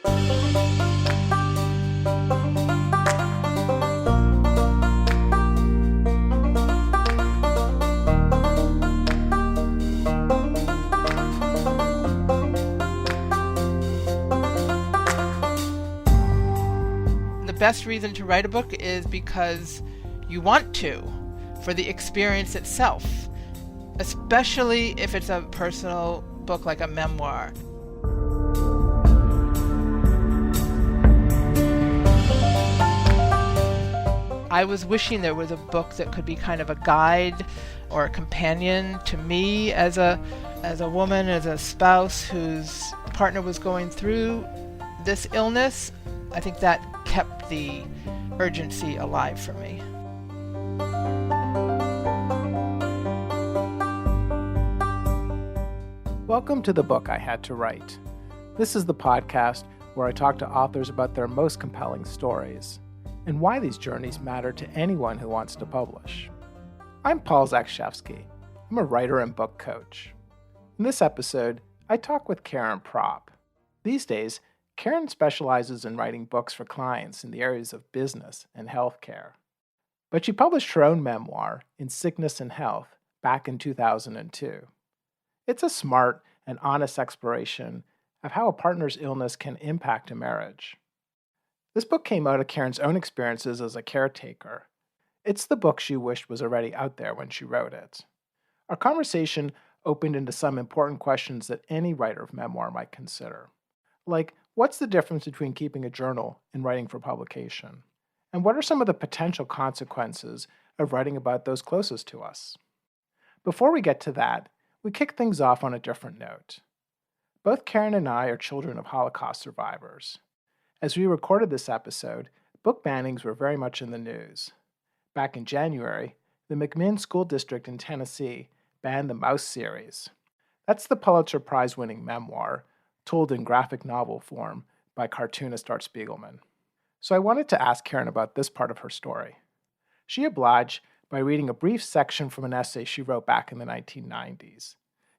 The best reason to write a book is because you want to, for the experience itself, especially if it's a personal book like a memoir. I was wishing there was a book that could be kind of a guide or a companion to me as a woman, as a spouse whose partner was going through this illness. I think that kept the urgency alive for me. Welcome to The Book I Had to Write. This is the podcast where I talk to authors about their most compelling stories and why these journeys matter to anyone who wants to publish. I'm Paul Zakshevsky. I'm a writer and book coach. In this episode, I talk with Karen Propp. These days, Karen specializes in writing books for clients in the areas of business and healthcare. But she published her own memoir, In Sickness and Health, back in 2002. It's a smart and honest exploration of how a partner's illness can impact a marriage. This book came out of Karen's own experiences as a caretaker. It's the book she wished was already out there when she wrote it. Our conversation opened into some important questions that any writer of memoir might consider. Like, what's the difference between keeping a journal and writing for publication? And what are some of the potential consequences of writing about those closest to us? Before we get to that, we kick things off on a different note. Both Karen and I are children of Holocaust survivors. As we recorded this episode, book bannings were very much in the news. Back in January, the McMinn School District in Tennessee banned the Mouse series. That's the Pulitzer Prize-winning memoir, told in graphic novel form by cartoonist Art Spiegelman. So I wanted to ask Karen about this part of her story. She obliged by reading a brief section from an essay she wrote back in the 1990s.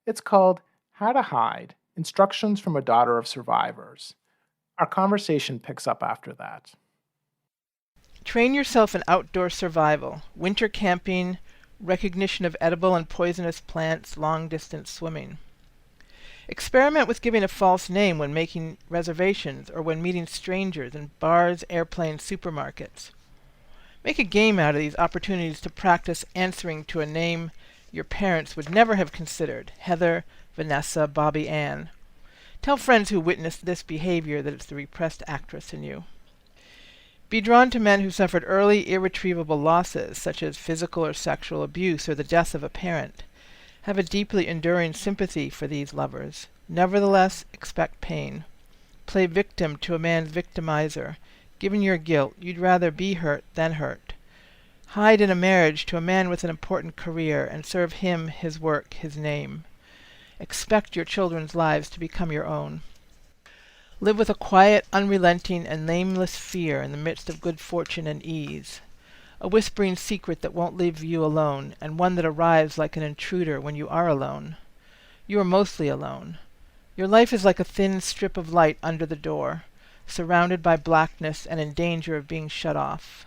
It's called How to Hide: Instructions from a Daughter of Survivors. Our conversation picks up after that. Train yourself in outdoor survival, winter camping, recognition of edible and poisonous plants, long-distance swimming. Experiment with giving a false name when making reservations or when meeting strangers in bars, airplanes, supermarkets. Make a game out of these opportunities to practice answering to a name your parents would never have considered: Heather, Vanessa, Bobby Ann. Tell friends who witnessed this behavior that it's the repressed actress in you. Be drawn to men who suffered early, irretrievable losses, such as physical or sexual abuse or the death of a parent. Have a deeply enduring sympathy for these lovers. Nevertheless, expect pain. Play victim to a man's victimizer. Given your guilt, you'd rather be hurt than hurt. Hide in a marriage to a man with an important career and serve him, his work, his name. Expect your children's lives to become your own. Live with a quiet, unrelenting, and nameless fear in the midst of good fortune and ease. A whispering secret that won't leave you alone, and one that arrives like an intruder when you are alone. You are mostly alone. Your life is like a thin strip of light under the door, surrounded by blackness and in danger of being shut off.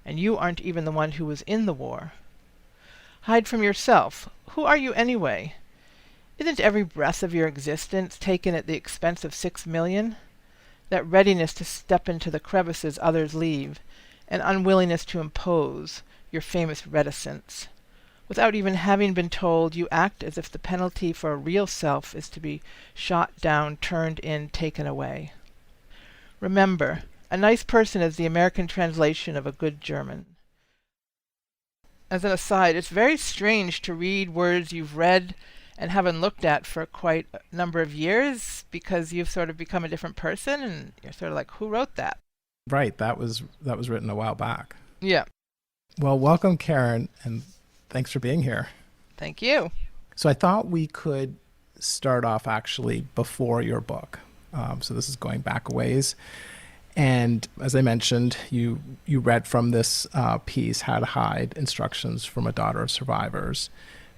And you aren't even the one who was in the war. Hide from yourself. Who are you anyway? Isn't every breath of your existence taken at the expense of 6 million? That readiness to step into the crevices others leave, an unwillingness to impose, your famous reticence. Without even having been told, you act as if the penalty for a real self is to be shot down, turned in, taken away. Remember, a nice person is the American translation of a good German. As an aside, it's very strange to read words you've read and haven't looked at for quite a number of years, because you've sort of become a different person and you're sort of like, who wrote that? Right, that was written a while back. Yeah. Well, welcome, Karen, and thanks for being here. Thank you. So I thought we could start off actually before your book. So this is going back a ways. And as I mentioned, you read from this piece, How to Hide: Instructions from a Daughter of Survivors.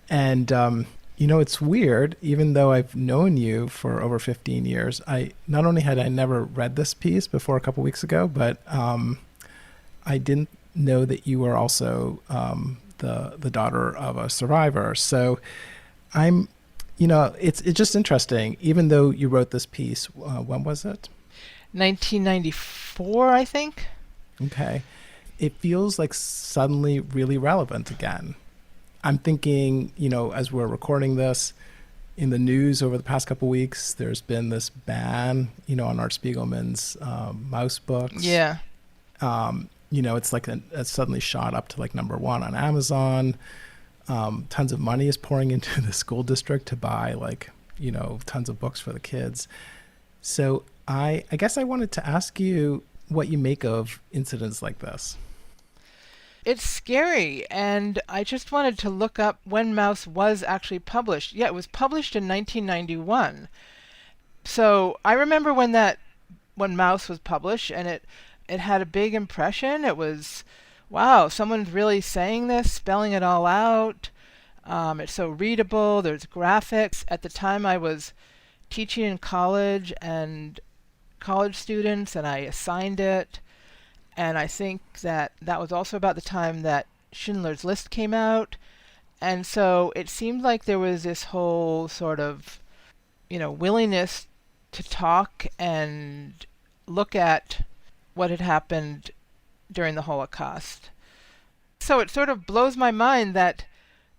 And It's weird. Even though I've known you for over 15 years, I not only had I never read this piece before a couple weeks ago, but I didn't know that you were also the daughter of a survivor. So I'm, it's just interesting. Even though you wrote this piece, when was it? 1994, I think. Okay, it feels like suddenly really relevant again. I'm thinking, as we're recording this, in the news over the past couple of weeks, there's been this ban, on Art Spiegelman's mouse books. Yeah. It's like it's suddenly shot up to like number one on Amazon. Tons of money is pouring into the school district to buy tons of books for the kids. So I guess I wanted to ask you what you make of incidents like this. It's scary, and I just wanted to look up when Mouse was actually published. Yeah, it was published in 1991. So I remember when Mouse was published, and it had a big impression. It was, wow, someone's really saying this, spelling it all out. It's so readable. There's graphics. At the time, I was teaching in college and college students, and I assigned it. And I think that was also about the time that Schindler's List came out. And so it seemed like there was this whole sort of, willingness to talk and look at what had happened during the Holocaust. So it sort of blows my mind that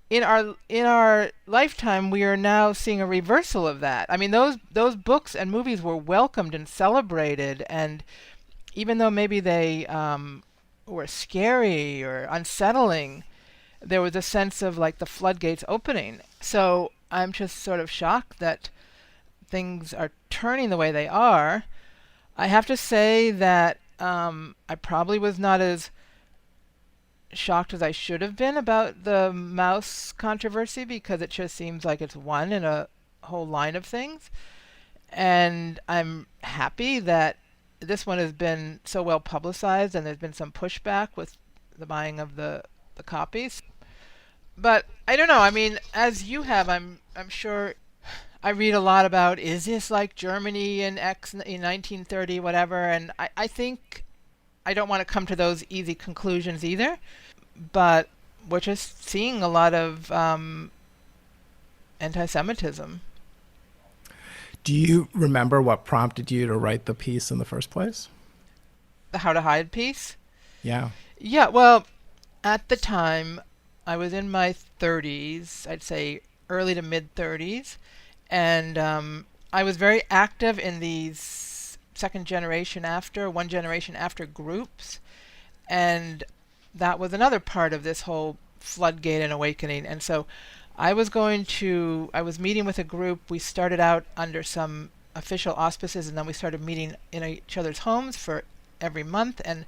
in our lifetime we are now seeing a reversal of that. I mean, those books and movies were welcomed and celebrated, and even though maybe they were scary or unsettling, there was a sense of like the floodgates opening. So I'm just sort of shocked that things are turning the way they are. I have to say that I probably was not as shocked as I should have been about the mouse controversy, because it just seems like it's one in a whole line of things. And I'm happy that this one has been so well publicized, and there's been some pushback with the buying of the copies. But I don't know. I mean, as you have, I'm sure I read a lot about, is this like Germany in 1930, whatever, and I think I don't want to come to those easy conclusions either, but we're just seeing a lot of anti-Semitism. Do you remember what prompted you to write the piece in the first place? The How to Hide piece? Yeah. Yeah, well, at the time, I was in my 30s, I'd say early to mid 30s, and I was very active in these one generation after groups, and that was another part of this whole floodgate and awakening. And so I was meeting with a group. We started out under some official auspices, and then we started meeting in each other's homes for every month. And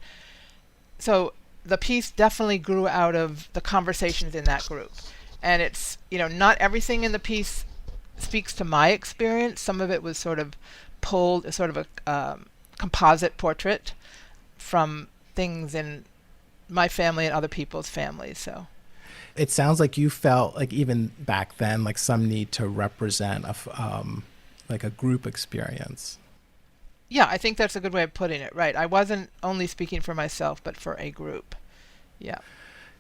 so the piece definitely grew out of the conversations in that group. And it's, not everything in the piece speaks to my experience. Some of it was sort of pulled, sort of a composite portrait from things in my family and other people's families. So it sounds like you felt like even back then, like some need to represent like a group experience. Yeah, I think that's a good way of putting it. Right. I wasn't only speaking for myself, but for a group. Yeah.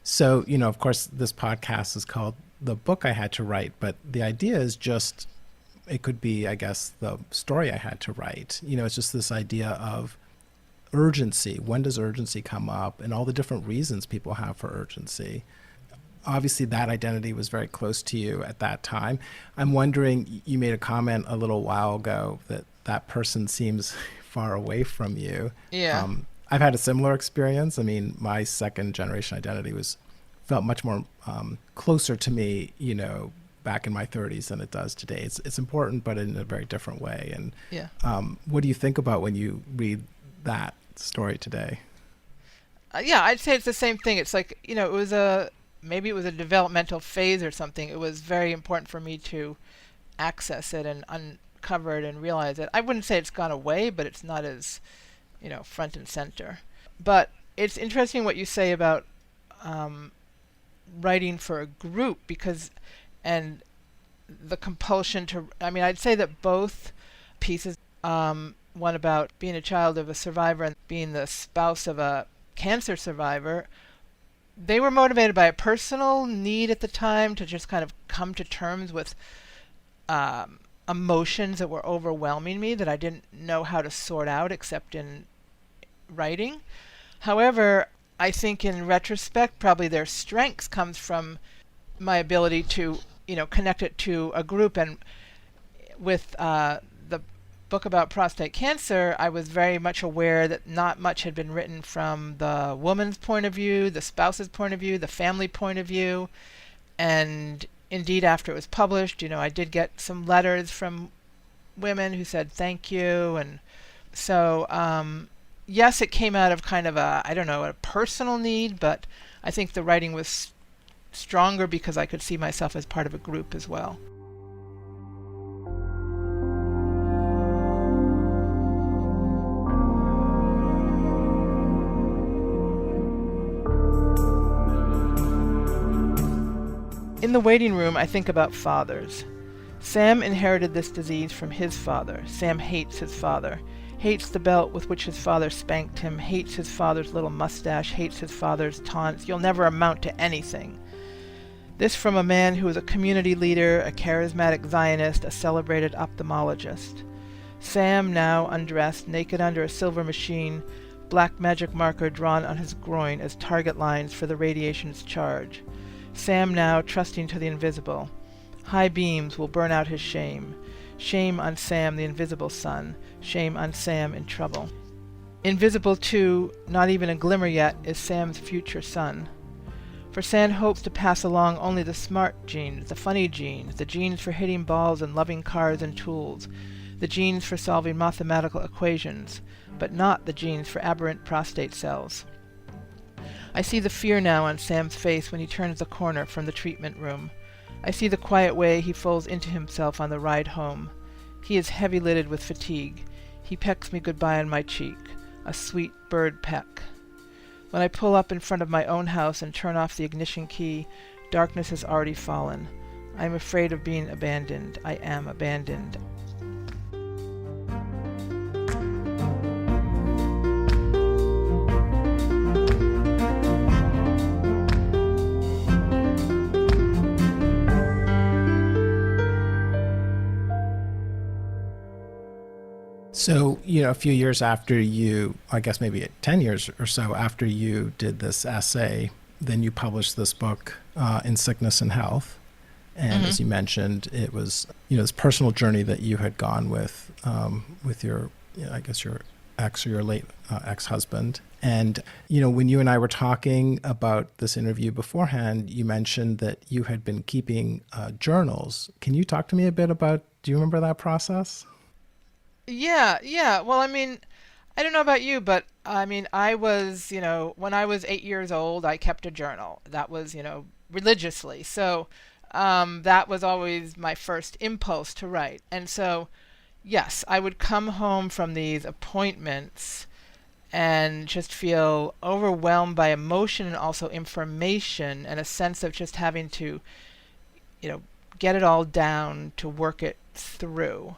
So, of course, this podcast is called The Book I Had to Write, but the idea is just, it could be, I guess, the story I had to write. It's just this idea of urgency. When does urgency come up, and all the different reasons people have for urgency? Obviously, that identity was very close to you at that time. I'm wondering, you made a comment a little while ago that person seems far away from you. Yeah. I've had a similar experience. I mean, my second generation identity felt much more closer to me, back in my 30s than it does today. It's important, but in a very different way. And yeah. What do you think about when you read that story today? Yeah, I'd say it's the same thing. It's like, maybe it was a developmental phase or something. It was very important for me to access it and uncover it and realize it. I wouldn't say it's gone away, but it's not as, front and center. But it's interesting what you say about writing for a group, and the compulsion to, I mean, I'd say that both pieces, one about being a child of a survivor and being the spouse of a cancer survivor, they were motivated by a personal need at the time to just kind of come to terms with emotions that were overwhelming me that I didn't know how to sort out except in writing. However, I think in retrospect, probably their strengths comes from my ability to, connect it to a group. And with the book about prostate cancer, I was very much aware that not much had been written from the woman's point of view, the spouse's point of view, the family point of view. And indeed, after it was published, I did get some letters from women who said thank you. And so, yes, it came out of kind of a personal need, but I think the writing was stronger because I could see myself as part of a group as well. In the waiting room, I think about fathers. Sam inherited this disease from his father. Sam hates his father. Hates the belt with which his father spanked him, hates his father's little mustache, hates his father's taunts. You'll never amount to anything. This from a man who was a community leader, a charismatic Zionist, a celebrated ophthalmologist. Sam, now undressed, naked under a silver machine, black magic marker drawn on his groin as target lines for the radiation's charge. Sam now trusting to the invisible. High beams will burn out his shame. Shame on Sam, the invisible son. Shame on Sam in trouble. Invisible, too, not even a glimmer yet, is Sam's future son. For Sam hopes to pass along only the smart genes, the funny genes, the genes for hitting balls and loving cars and tools, the genes for solving mathematical equations, but not the genes for aberrant prostate cells. I see the fear now on Sam's face when he turns the corner from the treatment room. I see the quiet way he folds into himself on the ride home. He is heavy-lidded with fatigue. He pecks me goodbye on my cheek, a sweet bird peck. When I pull up in front of my own house and turn off the ignition key, darkness has already fallen. I am afraid of being abandoned. I am abandoned. So, a few years after you, I guess maybe 10 years or so after you did this essay, then you published this book, In Sickness and Health. And as you mentioned, it was, this personal journey that you had gone with your, I guess your ex or your late ex-husband. And, when you and I were talking about this interview beforehand, you mentioned that you had been keeping journals. Can you talk to me a bit about, do you remember that process? Yeah. Well, I mean, I don't know about you, but I mean, I was, when I was 8 years old, I kept a journal. That was, religiously. So that was always my first impulse to write. And so, yes, I would come home from these appointments and just feel overwhelmed by emotion and also information and a sense of just having to, get it all down to work it through.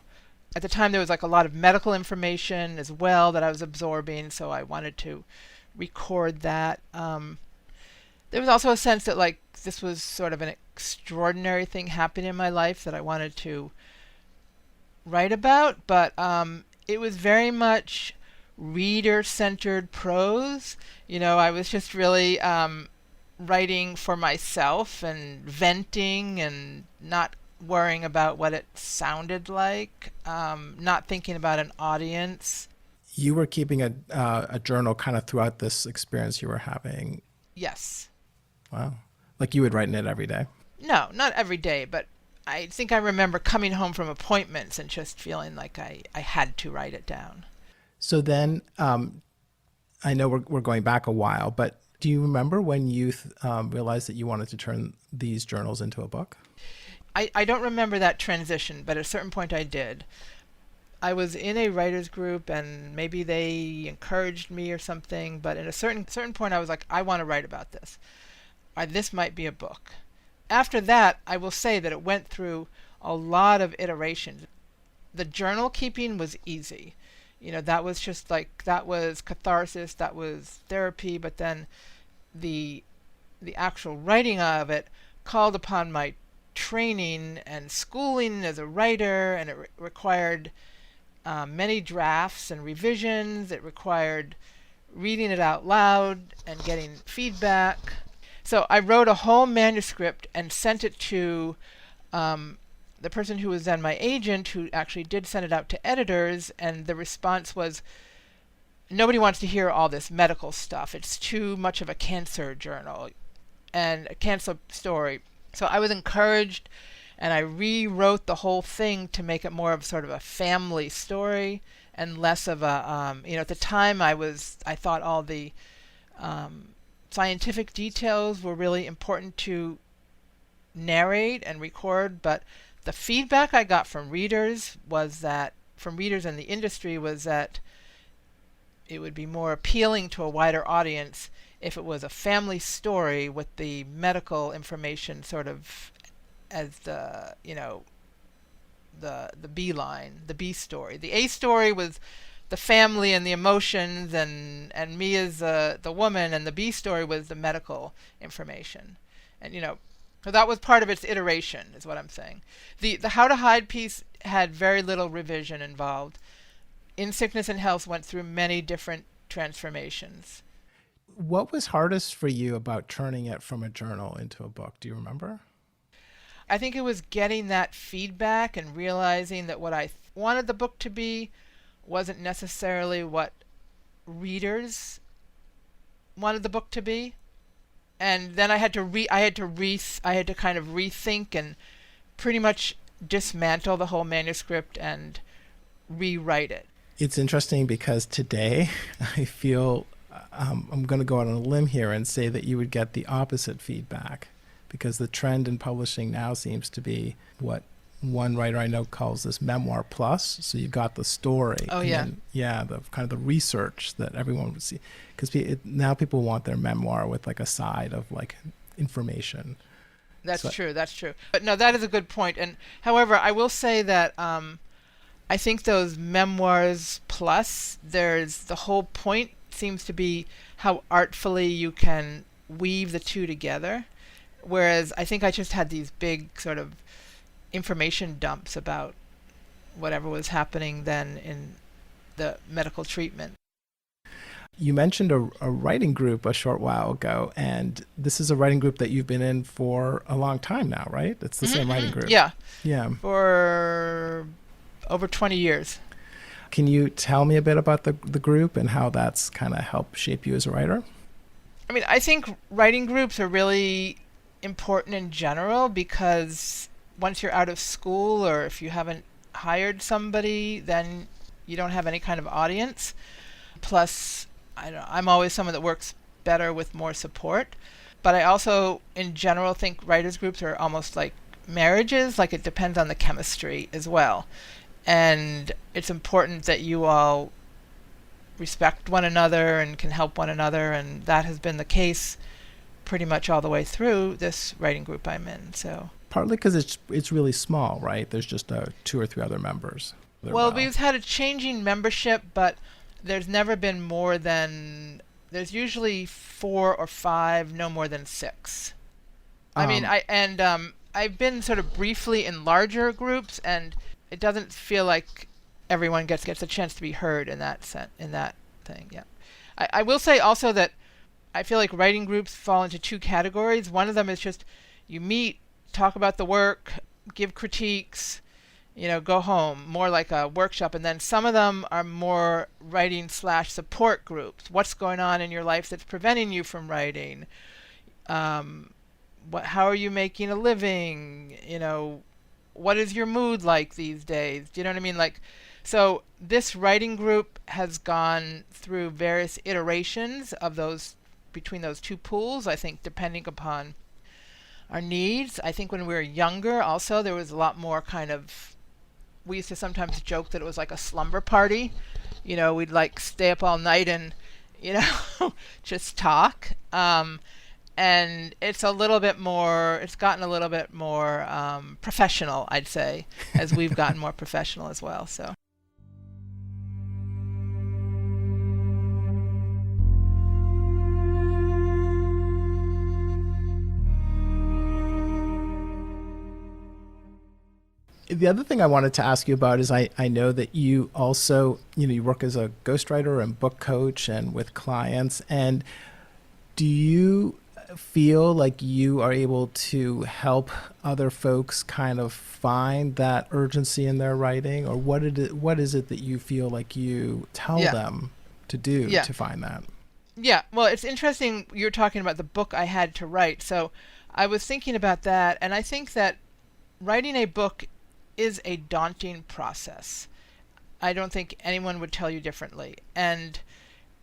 At the time, there was a lot of medical information as well that I was absorbing, so I wanted to record that. There was also a sense that this was sort of an extraordinary thing happening in my life that I wanted to write about, but it was very much reader-centered prose. I was just really writing for myself and venting and not worrying about what it sounded like, not thinking about an audience. You were keeping a journal kind of throughout this experience you were having. Yes. Wow. You would write in it every day? No, not every day, but I think I remember coming home from appointments and just feeling like I had to write it down. So then, I know we're going back a while, but do you remember when you realized that you wanted to turn these journals into a book? I don't remember that transition, but at a certain point I did. I was in a writer's group and maybe they encouraged me or something, but at a certain point I was like, I want to write about this. This might be a book. After that, I will say that it went through a lot of iterations. The journal keeping was easy. That was just like, that was catharsis, that was therapy, but then the actual writing of it called upon my training and schooling as a writer, and it required many drafts and revisions. It required reading it out loud and getting feedback. So I wrote a whole manuscript and sent it to the person who was then my agent, who actually did send it out to editors, and the response was, nobody wants to hear all this medical stuff. It's too much of a cancer journal and a cancer story. So I was encouraged, and I rewrote the whole thing to make it more of sort of a family story and less of a, at the time I thought all the scientific details were really important to narrate and record, but the feedback I got from readers in the industry was that it would be more appealing to a wider audience if it was a family story with the medical information sort of as the B line, the B story. The A story was the family and the emotions and me as the woman, and the B story was the medical information. And so that was part of its iteration, is what I'm saying. The How to Hide piece had very little revision involved. In Sickness and Health went through many different transformations. What was hardest for you about turning it from a journal into a book? Do you remember? I think it was getting that feedback and realizing that what I wanted the book to be wasn't necessarily what readers wanted the book to be. And then I had to kind of rethink and pretty much dismantle the whole manuscript and rewrite it. It's interesting because today I feel I'm going to go out on a limb here and say that you would get the opposite feedback, because the trend in publishing now seems to be what one writer I know calls this memoir plus. So you got the story. Oh, yeah. The kind of the research that everyone would see. Because now people want their memoir with like a side of like information. That's true. But no, that is a good point. And however, I will say that I think those memoirs plus, there's the whole point seems to be how artfully you can weave the two together. Whereas I think I just had these big sort of information dumps about whatever was happening then in the medical treatment. You mentioned a writing group a short while ago, and this is a writing group that you've been in for a long time now, right? It's the same writing group. Yeah. Yeah. For over 20 years. Can you tell me a bit about the group and how that's kind of helped shape you as a writer? I mean, I think writing groups are really important in general, because once you're out of school, or if you haven't hired somebody, then you don't have any kind of audience. Plus, I'm always someone that works better with more support. But I also, in general, think writers' groups are almost like marriages, like it depends on the chemistry as well. And it's important that you all respect one another and can help one another, and that has been the case pretty much all the way through this writing group I'm in. So partly because it's really small, right? There's just 2 or 3 other members. Well, we've had a changing membership, but there's never been more than, there's usually 4 or 5, no more than 6. I mean, I've been sort of briefly in larger groups, and it doesn't feel like everyone gets a chance to be heard in that thing. Yeah, I will say also that I feel like writing groups fall into 2 categories. One of them is just you meet, talk about the work, give critiques, go home, more like a workshop. And then some of them are more writing/support groups. What's going on in your life that's preventing you from writing? How are you making a living? What is your mood like these days? Do you know what I mean? So this writing group has gone through various iterations of those, between those 2 pools, I think, depending upon our needs. I think when we were younger also, there was a lot more kind of, we used to sometimes joke that it was like a slumber party. We'd like stay up all night and, just talk. and it's gotten a little bit more professional, I'd say, as we've gotten more professional as well. So. The other thing I wanted to ask you about is I know that you also, you work as a ghostwriter and book coach and with clients. And do you feel like you are able to help other folks kind of find that urgency in their writing? Or what is it that you feel like you tell them to do to find that? Yeah, well, it's interesting you're talking about the book I had to write. So I was thinking about that, and I think that writing a book is a daunting process. I don't think anyone would tell you differently. And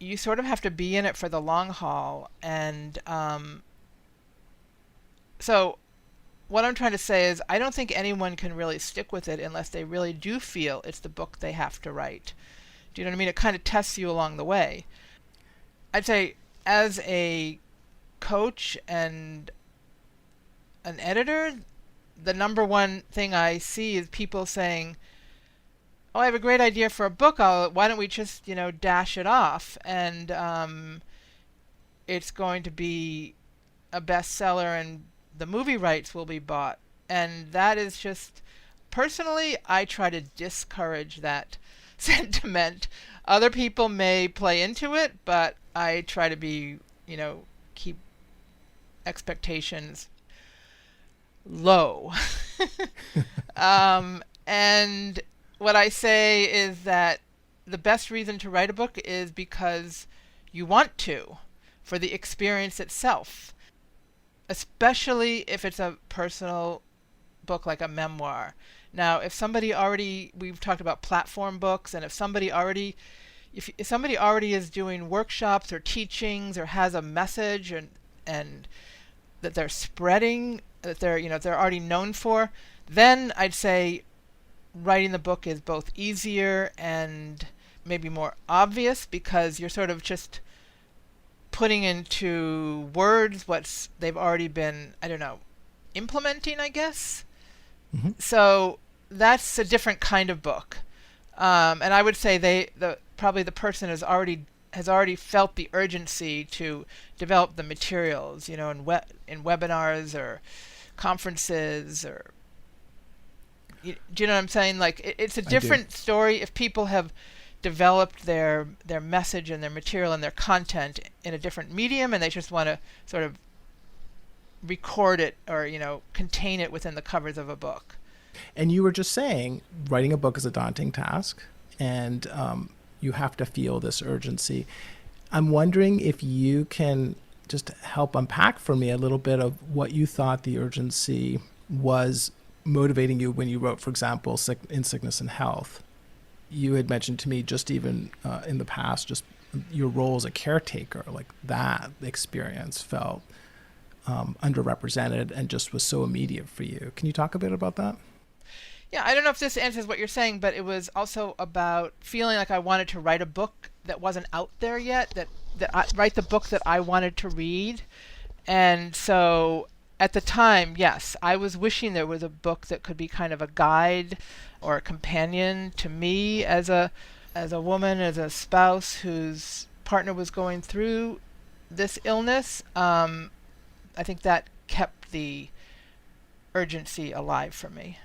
you sort of have to be in it for the long haul. And so what I'm trying to say is I don't think anyone can really stick with it unless they really do feel it's the book they have to write. Do you know what I mean? It kind of tests you along the way. I'd say as a coach and an editor, the number one thing I see is people saying, "Oh, I have a great idea for a book. Why don't we just, dash it off, and it's going to be a bestseller, and the movie rights will be bought." And that is just, personally, I try to discourage that sentiment. Other people may play into it, but I try to be, keep expectations low. And what I say is that the best reason to write a book is because you want to, for the experience itself, especially if it's a personal book like a memoir. Now, if somebody already, we've talked about platform books, and if somebody already is doing workshops or teachings or has a message and that they're spreading, that they're already known for, then I'd say writing the book is both easier and maybe more obvious, because you're sort of just putting into words what they've already been, implementing, I guess. Mm-hmm. So that's a different kind of book. And I would say probably the person has already felt the urgency to develop the materials, in webinars or conferences, or do you know what I'm saying? Like it's a different story if people have developed their message and their material and their content in a different medium, and they just want to sort of record it or contain it within the covers of a book. And you were just saying writing a book is a daunting task, and you have to feel this urgency. I'm wondering if you can just help unpack for me a little bit of what you thought the urgency was motivating you when you wrote, for example, In Sickness and Health. You had mentioned to me just even in the past, just your role as a caretaker, like that experience felt underrepresented and just was so immediate for you. Can you talk a bit about that? Yeah, I don't know if this answers what you're saying, but it was also about feeling like I wanted to write a book that wasn't out there yet, write the book that I wanted to read. And so at the time, yes, I was wishing there was a book that could be kind of a guide or a companion to me as a woman, as a spouse whose partner was going through this illness. I think that kept the urgency alive for me.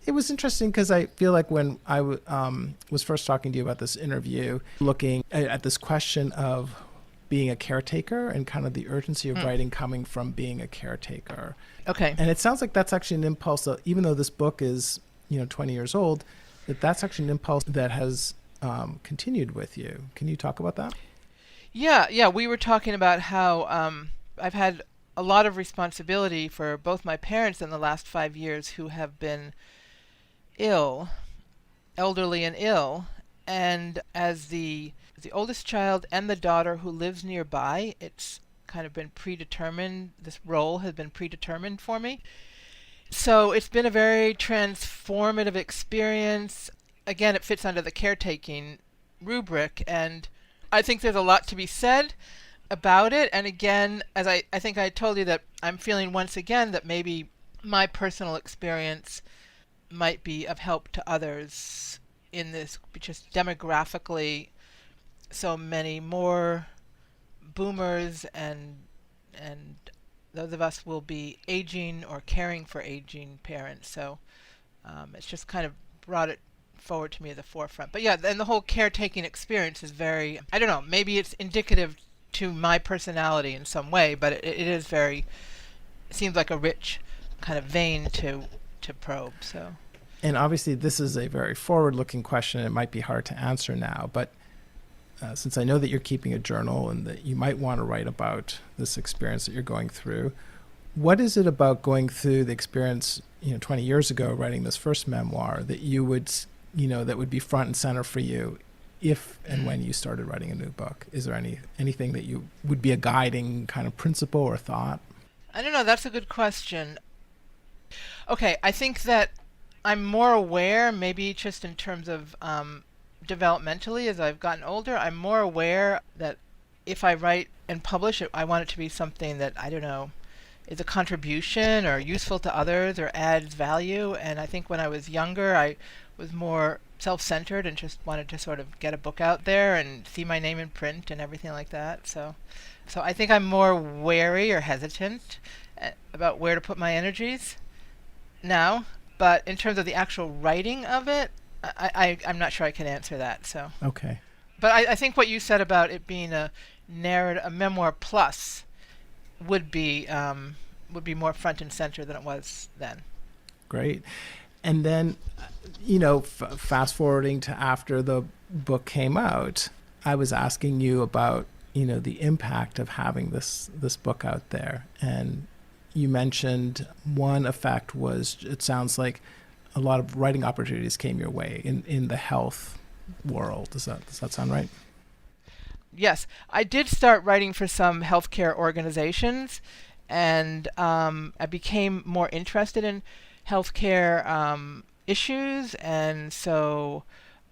It was interesting because I feel like when I was first talking to you about this interview, looking at this question of being a caretaker and kind of the urgency of writing coming from being a caretaker. Okay. And it sounds like that's actually an impulse that, even though this book is 20 years old, that's actually an impulse that has continued with you. Can you talk about that? Yeah. We were talking about how I've had a lot of responsibility for both my parents in the last 5 years who have been elderly and ill, and as the oldest child and the daughter who lives nearby, it's kind of been predetermined. This role has been predetermined for me. So it's been a very transformative experience. Again, it fits under the caretaking rubric, and I think there's a lot to be said about it. And again, as I think I told you, that I'm feeling once again that maybe my personal experience might be of help to others in this, just demographically, so many more boomers and those of us will be aging or caring for aging parents. So it's just kind of brought it forward to me at the forefront. But yeah, and the whole caretaking experience is very, I don't know, maybe it's indicative to my personality in some way, but it is very, it seems like a rich kind of vein to probe. So. And obviously, this is a very forward-looking question. It might be hard to answer now, but since I know that you're keeping a journal and that you might want to write about this experience that you're going through, what is it about going through the experience, 20 years ago, writing this first memoir, that you would, that would be front and center for you if and when you started writing a new book? Is there anything that you would be a guiding kind of principle or thought? I don't know. That's a good question. Okay, I think that I'm more aware, maybe just in terms of developmentally, as I've gotten older, I'm more aware that if I write and publish it, I want it to be something that, I don't know, is a contribution or useful to others or adds value. And I think when I was younger, I was more self-centered and just wanted to sort of get a book out there and see my name in print and everything like that. So I think I'm more wary or hesitant about where to put my energies now. But in terms of the actual writing of it, I'm not sure I can answer that. So. Okay. But I think what you said about it being a narrative, a memoir plus, would be more front and center than it was then. Great. And then, fast forwarding to after the book came out, I was asking you about, the impact of having this book out there. And you mentioned one effect was, it sounds like a lot of writing opportunities came your way in the health world. Does that sound right? Yes, I did start writing for some healthcare organizations, and I became more interested in healthcare issues, and so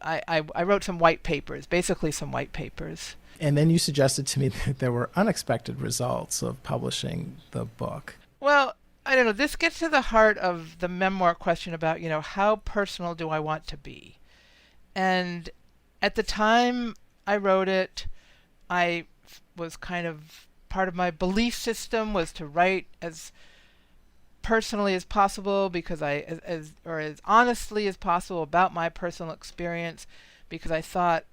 I wrote some white papers, basically some white papers. And then you suggested to me that there were unexpected results of publishing the book. Well, I don't know. This gets to the heart of the memoir question about, how personal do I want to be? And at the time I wrote it, I was kind of, part of my belief system was to write as personally as possible, because as honestly as possible about my personal experience, because I thought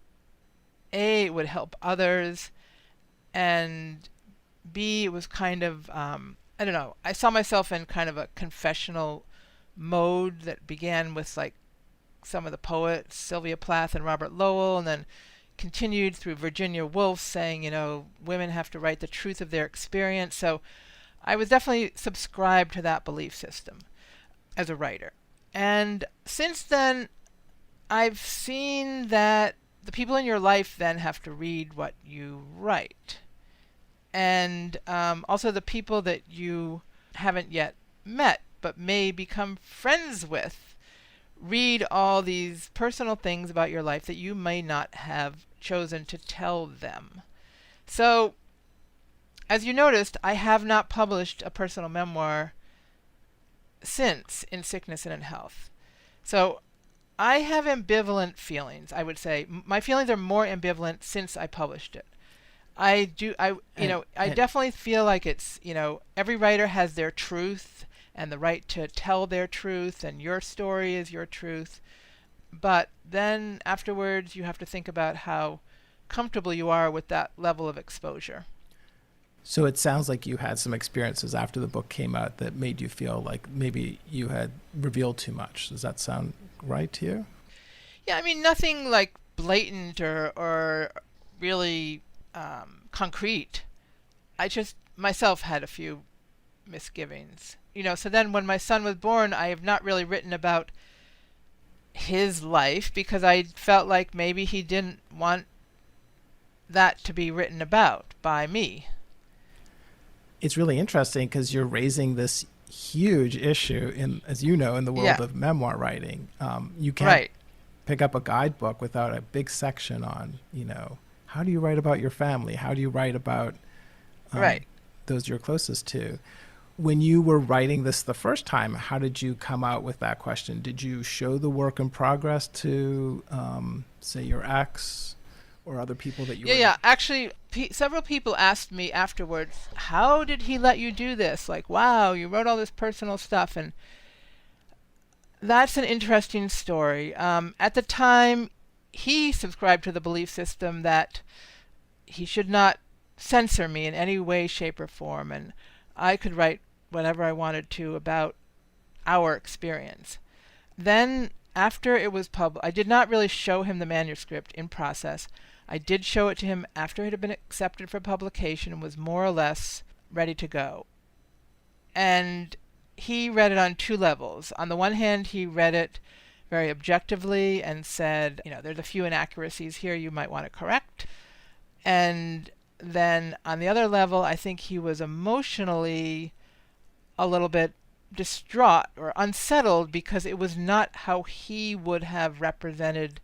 A, it would help others, and B, it was kind of I don't know, I saw myself in kind of a confessional mode that began with like some of the poets, Sylvia Plath and Robert Lowell, and then continued through Virginia Woolf saying, women have to write the truth of their experience. So I was definitely subscribed to that belief system as a writer. And since then, I've seen that the people in your life then have to read what you write. And also the people that you haven't yet met but may become friends with read all these personal things about your life that you may not have chosen to tell them. So, as you noticed, I have not published a personal memoir since In Sickness and in Health. So I have ambivalent feelings, I would say. My feelings are more ambivalent since I published it. I definitely feel like it's, every writer has their truth and the right to tell their truth, and your story is your truth. But then afterwards, you have to think about how comfortable you are with that level of exposure. So it sounds like you had some experiences after the book came out that made you feel like maybe you had revealed too much. Does that sound right to you? Yeah, I mean, nothing like blatant or really concrete. I just myself had a few misgivings. So then when my son was born, I have not really written about his life because I felt like maybe he didn't want that to be written about by me. It's really interesting because you're raising this huge issue as you know, in the world of memoir writing. You can't pick up a guidebook without a big section on, how do you write about your family? How do you write about Right. those you're closest to. When you were writing this the first time, how did you come out with that question? Did you show the work in progress to, say, your ex or other people that you were... Yeah. Actually, several people asked me afterwards, how did he let you do this? Like, wow, you wrote all this personal stuff. And that's an interesting story. At the time, he subscribed to the belief system that he should not censor me in any way, shape, or form, and I could write whatever I wanted to about our experience. Then, after it was published, I did not really show him the manuscript in process. I did show it to him after it had been accepted for publication and was more or less ready to go. And he read it on two levels. On the one hand, he read it very objectively and said, there's a few inaccuracies here you might want to correct. And then on the other level, I think he was emotionally a little bit distraught or unsettled because it was not how he would have represented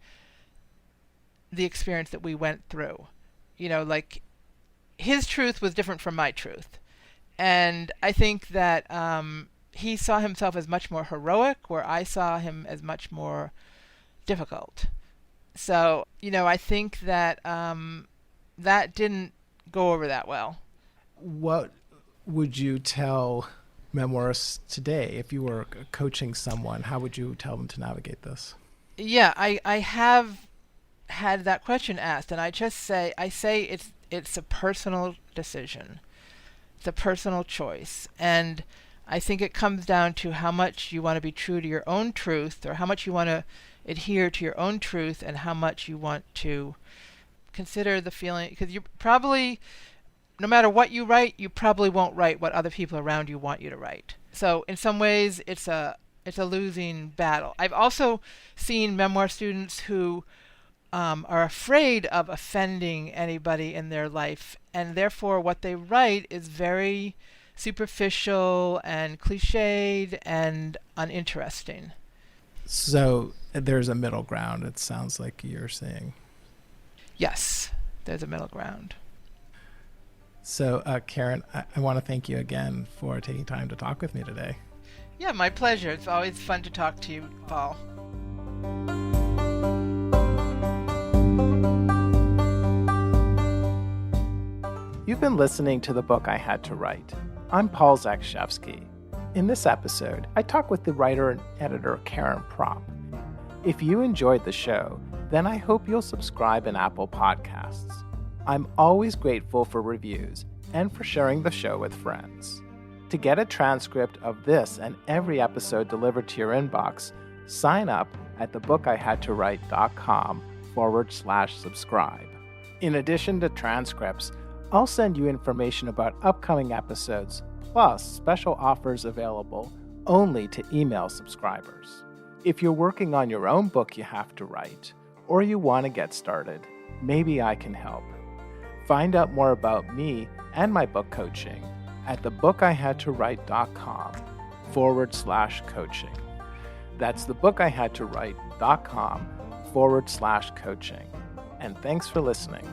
the experience that we went through. Like his truth was different from my truth. And I think that he saw himself as much more heroic, where I saw him as much more difficult. So, I think that that didn't go over that well. What would you tell memoirists today if you were coaching someone? How would you tell them to navigate this? Yeah, I have had that question asked, and I say it's a personal decision. It's a personal choice, and I think it comes down to how much you want to be true to your own truth, or how much you want to adhere to your own truth, and how much you want to consider the feeling, because you probably, no matter what you write, you probably won't write what other people around you want you to write. So in some ways, it's a losing battle. I've also seen memoir students who are afraid of offending anybody in their life, and therefore what they write is very superficial and cliched and uninteresting. So there's a middle ground, it sounds like you're saying. Yes, there's a middle ground. So, Karen, I want to thank you again for taking time to talk with me today. Yeah, my pleasure. It's always fun to talk to you, Paul. You've been listening to The Book I Had to Write. I'm Paul Zakshevsky. In this episode, I talk with the writer and editor Karen Propp. If you enjoyed the show, then I hope you'll subscribe in Apple Podcasts. I'm always grateful for reviews and for sharing the show with friends. To get a transcript of this and every episode delivered to your inbox, sign up at thebookihadtowrite.com/subscribe. In addition to transcripts, I'll send you information about upcoming episodes, plus special offers available only to email subscribers. If you're working on your own book you have to write, or you want to get started, maybe I can help. Find out more about me and my book coaching at thebookihadtowrite.com/coaching. That's thebookihadtowrite.com/coaching. And thanks for listening.